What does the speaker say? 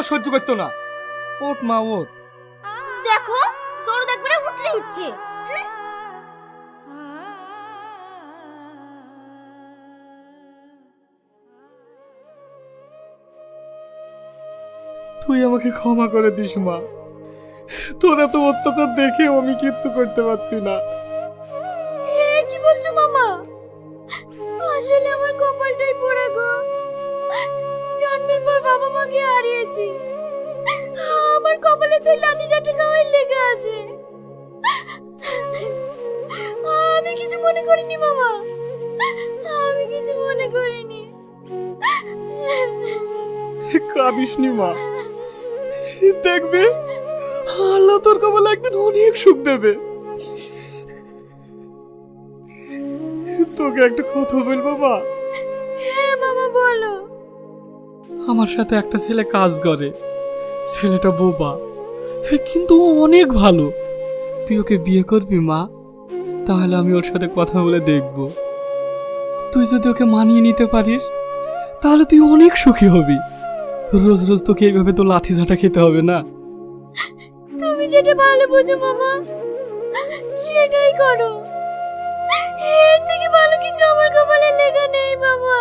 অত্যাচার সহ্য করতো না। ওঠ মা ওঠ। দেখো তোর একবারে উতলে উঠছে। তুই আমাকে ক্ষমা করে দিস মা, তোর এত অত্যাচার দেখেও আমি কিচ্ছু করতে পারছি না। কি বলছো মামা? আসলে আমার কপালটাই পোড়া গো। জন্মের পর বাবা মাকে হারিয়েছি, আমার কপালে তুই লাঠি চাটি খাওয়াই লেগে আছে। আমি কিছু মনে করিনি মামা, আমি কিছু মনে করিনি। কাঁদিস নি মা, দেখবে আল্লাহ তোর কপালে একদিন অনেক সুখ দেবে। তোকে একটা কথা বলবো মা? হ্যাঁ মামা বলো। আমার সাথে একটা ছেলে কাজ করে, ছেলেটা বোবা কিন্তু ও অনেক ভালো। তুই ওকে বিয়ে করবি মা? তাহলে আমি ওর সাথে কথা বলে দেখব। তুই যদি ওকে মানিয়ে নিতে পারিস তাহলে তুই অনেক সুখী হবি। রোজ রোজ তোকে এইভাবে তো লাথি ঝাঁটা খেতে হবে না। তুমি যেটা ভালো বোঝো মামা সেটাই করো। এর থেকে ভালো কিছু আমার কপালে লেখা নেই মামা।